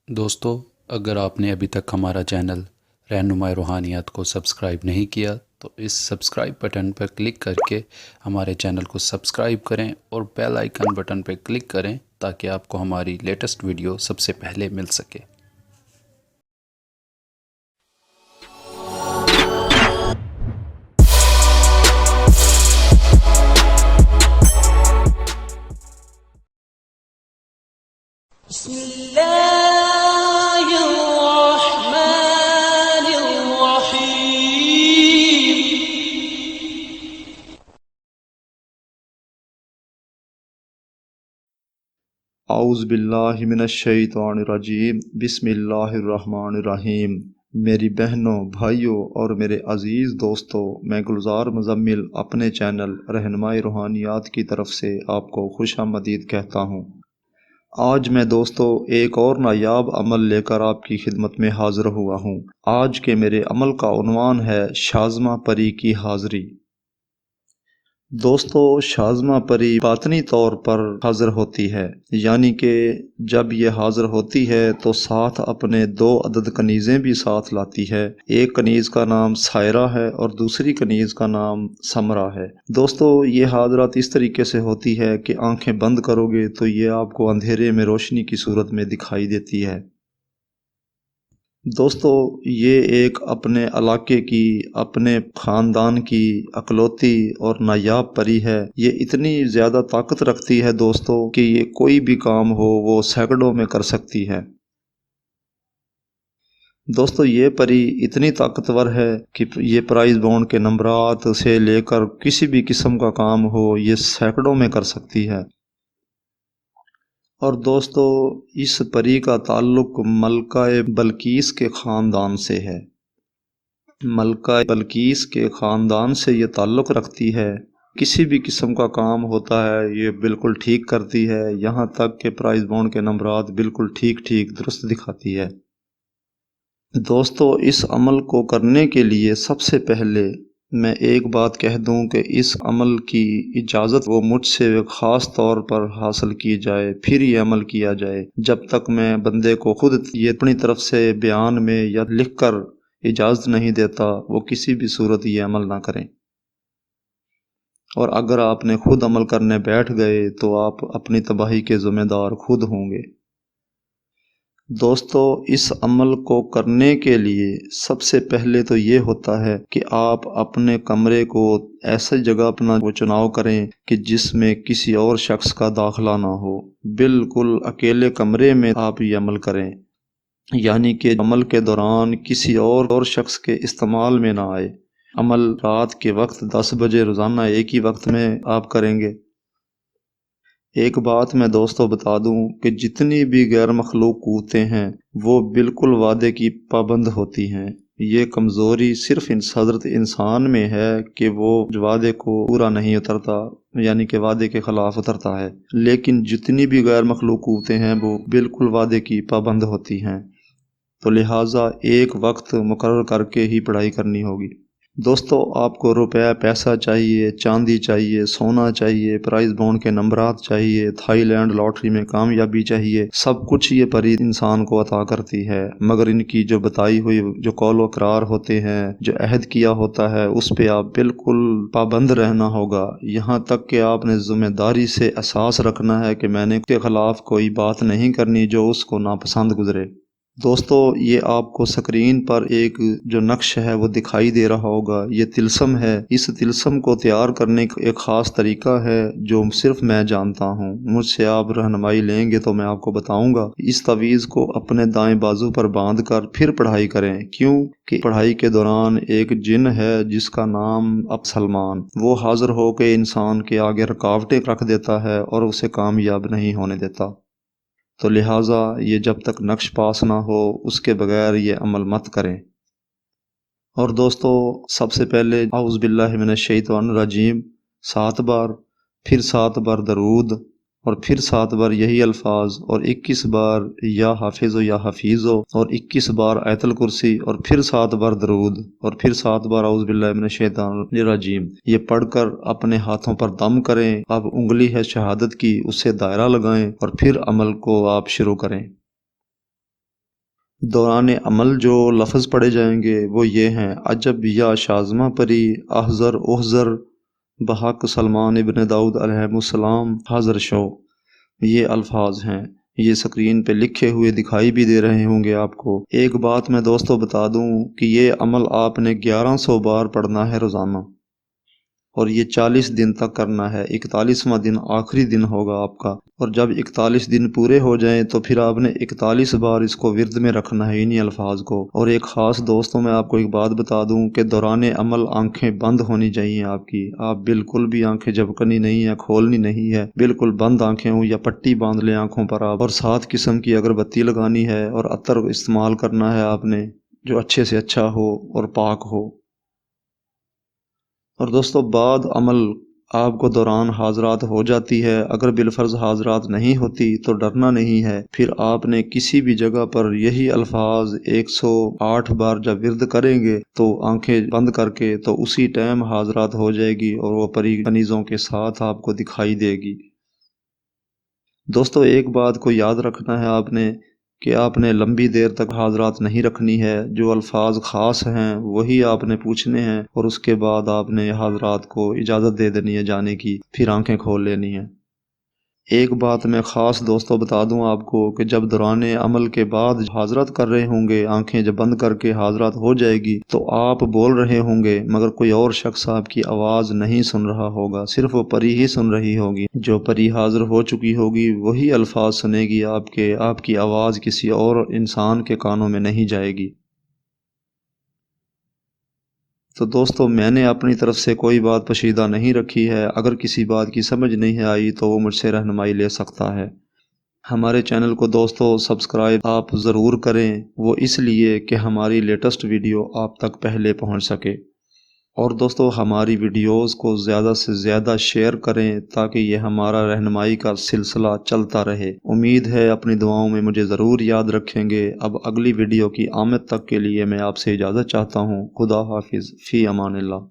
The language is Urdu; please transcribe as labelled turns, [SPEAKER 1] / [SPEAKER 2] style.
[SPEAKER 1] دوستو، اگر آپ نے ابھی تک ہمارا چینل رہنمائی روحانیات کو سبسکرائب نہیں کیا تو اس سبسکرائب بٹن پر کلک کر کے ہمارے چینل کو سبسکرائب کریں اور بیل آئیکن بٹن پر کلک کریں تاکہ آپ کو ہماری لیٹسٹ ویڈیو سب سے پہلے مل سکے۔
[SPEAKER 2] بسم الله الرحمن الرحيم
[SPEAKER 3] اعوذ باللہ من الشیطان الرجیم، بسم اللہ الرحمن الرحیم۔ میری بہنوں، بھائیوں اور میرے عزیز دوستوں، میں گلزار مزمل اپنے چینل رہنمائی روحانیات کی طرف سے آپ کو خوش آمدید کہتا ہوں۔ آج میں دوستو ایک اور نایاب عمل لے کر آپ کی خدمت میں حاضر ہوا ہوں۔ آج کے میرے عمل کا عنوان ہے شازمہ پری کی حاضری۔ دوستو، شازمہ پری باطنی طور پر حاضر ہوتی ہے، یعنی کہ جب یہ حاضر ہوتی ہے تو ساتھ اپنے 2 عدد کنیزیں بھی ساتھ لاتی ہے۔ ایک کنیز کا نام سائرہ ہے اور دوسری کنیز کا نام سمرہ ہے۔ دوستو، یہ حاضرات اس طریقے سے ہوتی ہے کہ آنکھیں بند کرو گے تو یہ آپ کو اندھیرے میں روشنی کی صورت میں دکھائی دیتی ہے۔ دوستو، یہ ایک اپنے علاقے کی، اپنے خاندان کی اکلوتی اور نایاب پری ہے۔ یہ اتنی زیادہ طاقت رکھتی ہے دوستو کہ یہ کوئی بھی کام ہو وہ سیکنڈوں میں کر سکتی ہے۔ دوستو، یہ پری اتنی طاقتور ہے کہ یہ پرائز بانڈ کے نمبرات سے لے کر کسی بھی قسم کا کام ہو یہ سینکڑوں میں کر سکتی ہے۔ اور دوستو، اس پری کا تعلق ملکہ بلقیس کے خاندان سے ہے۔ ملکہ بلقیس کے خاندان سے یہ تعلق رکھتی ہے۔ کسی بھی قسم کا کام ہوتا ہے یہ بالکل ٹھیک کرتی ہے، یہاں تک کہ پرائز بانڈ کے نمبرات بالکل ٹھیک درست دکھاتی ہے۔ دوستو، اس عمل کو کرنے کے لیے سب سے پہلے میں ایک بات کہہ دوں کہ اس عمل کی اجازت وہ مجھ سے خاص طور پر حاصل کی جائے، پھر یہ عمل کیا جائے۔ جب تک میں بندے کو خود یہ اپنی طرف سے بیان میں یا لکھ کر اجازت نہیں دیتا وہ کسی بھی صورت یہ عمل نہ کریں۔ اور اگر آپ نے خود عمل کرنے بیٹھ گئے تو آپ اپنی تباہی کے ذمہ دار خود ہوں گے۔ دوستو، اس عمل کو کرنے کے لیے سب سے پہلے تو یہ ہوتا ہے کہ آپ اپنے کمرے کو ایسی جگہ اپنا چناؤ کریں کہ جس میں کسی اور شخص کا داخلہ نہ ہو۔ بالکل اکیلے کمرے میں آپ یہ عمل کریں، یعنی کہ عمل کے دوران کسی اور شخص کے استعمال میں نہ آئے۔ عمل رات کے وقت 10 بجے روزانہ ایک ہی وقت میں آپ کریں گے۔ ایک بات میں دوستو بتا دوں کہ جتنی بھی غیر مخلوق قوتیں ہیں وہ بالکل وعدے کی پابند ہوتی ہیں۔ یہ کمزوری صرف حضرت انسان میں ہے کہ وہ وعدے کو پورا نہیں اترتا، یعنی کہ وعدے کے خلاف اترتا ہے، لیکن جتنی بھی غیر مخلوق قوتیں ہیں وہ بالکل وعدے کی پابند ہوتی ہیں۔ تو لہٰذا ایک وقت مقرر کر کے ہی پڑھائی کرنی ہوگی۔ دوستو، آپ کو روپے پیسہ چاہیے، چاندی چاہیے، سونا چاہیے، پرائز بانڈ کے نمبرات چاہیے، تھائی لینڈ لاٹری میں کامیابی چاہیے، سب کچھ یہ پری انسان کو عطا کرتی ہے، مگر ان کی جو بتائی ہوئی جو قول و اقرار ہوتے ہیں، جو عہد کیا ہوتا ہے، اس پہ آپ بالکل پابند رہنا ہوگا۔ یہاں تک کہ آپ نے ذمہ داری سے احساس رکھنا ہے کہ میں نے اس کے خلاف کوئی بات نہیں کرنی جو اس کو ناپسند گزرے۔ دوستو، یہ آپ کو سکرین پر ایک جو نقش ہے وہ دکھائی دے رہا ہوگا، یہ طلسم ہے۔ اس طلسم کو تیار کرنے کا ایک خاص طریقہ ہے جو صرف میں جانتا ہوں۔ مجھ سے آپ رہنمائی لیں گے تو میں آپ کو بتاؤں گا۔ اس تعویذ کو اپنے دائیں بازو پر باندھ کر پھر پڑھائی کریں، کیوں کہ پڑھائی کے دوران ایک جن ہے جس کا نام سلمان، وہ حاضر ہو کے انسان کے آگے رکاوٹیں رکھ دیتا ہے اور اسے کامیاب نہیں ہونے دیتا۔ تو لہٰذا یہ جب تک نقش پاس نہ ہو اس کے بغیر یہ عمل مت کریں۔ اور دوستو، سب سے پہلے اعوذ باللہ من الشیطان الرجیم 7 بار، پھر 7 بار درود، اور پھر 7 بار یہی الفاظ، اور 21 بار یا حافظ یا حفیظو، اور 21 بار آیت الکرسی، اور پھر 7 بار درود، اور پھر 7 بار اعوذ باللہ من الشیطان الرجیم۔ یہ پڑھ کر اپنے ہاتھوں پر دم کریں، اب انگلی ہے شہادت کی، اس سے دائرہ لگائیں اور پھر عمل کو آپ شروع کریں۔ دوران عمل جو لفظ پڑھے جائیں گے وہ یہ ہیں: عجب یا شازمہ پری، احذر احذر، بحق سلمان ابن داؤد علیہ السلام حاضر شو۔ یہ الفاظ ہیں، یہ سکرین پہ لکھے ہوئے دکھائی بھی دے رہے ہوں گے آپ کو۔ ایک بات میں دوستو بتا دوں کہ یہ عمل آپ نے 1100 بار پڑھنا ہے روزانہ، اور یہ 40 دن تک کرنا ہے۔ 41واں دن آخری دن ہوگا آپ کا، اور جب 41 دن پورے ہو جائیں تو پھر آپ نے 41 بار اس کو ورد میں رکھنا ہے، انہی الفاظ کو۔ اور ایک خاص دوستوں میں آپ کو ایک بات بتا دوں کہ دوران عمل آنکھیں بند ہونی چاہیے آپ کی۔ آپ بالکل بھی آنکھیں جھپکنی نہیں ہے، کھولنی نہیں ہے، بالکل بند آنکھیں ہوں، یا پٹی باندھ لیں آنکھوں پر آپ، اور 7 قسم کی اگربتی لگانی ہے، اور عطر استعمال کرنا ہے آپ نے جو اچھے سے اچھا ہو اور پاک ہو۔ اور دوستو بعد عمل آپ کو دوران حاضرات ہو جاتی ہے، اگر بالفرض حاضرات نہیں ہوتی تو ڈرنا نہیں ہے، پھر آپ نے کسی بھی جگہ پر یہی الفاظ 108 بار جب ورد کریں گے تو آنکھیں بند کر کے تو اسی ٹائم حاضرات ہو جائے گی، اور وہ پری کنیزوں کے ساتھ آپ کو دکھائی دے گی۔ دوستو ایک بات کو یاد رکھنا ہے آپ نے کہ آپ نے لمبی دیر تک حاضرات نہیں رکھنی ہے، جو الفاظ خاص ہیں وہی آپ نے پوچھنے ہیں، اور اس کے بعد آپ نے حاضرات کو اجازت دے دینی ہے جانے کی، پھر آنکھیں کھول لینی ہیں۔ ایک بات میں خاص دوستو بتا دوں آپ کو کہ جب دوران عمل کے بعد حاضرات کر رہے ہوں گے، آنکھیں جب بند کر کے حاضرات ہو جائے گی تو آپ بول رہے ہوں گے، مگر کوئی اور شخص آپ کی آواز نہیں سن رہا ہوگا، صرف وہ پری ہی سن رہی ہوگی۔ جو پری حاضر ہو چکی ہوگی وہی الفاظ سنے گی آپ کی آواز کسی اور انسان کے کانوں میں نہیں جائے گی۔ تو دوستو میں نے اپنی طرف سے کوئی بات پوشیدہ نہیں رکھی ہے، اگر کسی بات کی سمجھ نہیں آئی تو وہ مجھ سے رہنمائی لے سکتا ہے۔ ہمارے چینل کو دوستو سبسکرائب آپ ضرور کریں، وہ اس لیے کہ ہماری لیٹسٹ ویڈیو آپ تک پہلے پہنچ سکے، اور دوستو ہماری ویڈیوز کو زیادہ سے زیادہ شیئر کریں تاکہ یہ ہمارا رہنمائی کا سلسلہ چلتا رہے۔ امید ہے اپنی دعاؤں میں مجھے ضرور یاد رکھیں گے۔ اب اگلی ویڈیو کی آمد تک کے لیے میں آپ سے اجازت چاہتا ہوں۔ خدا حافظ، فی امان اللہ۔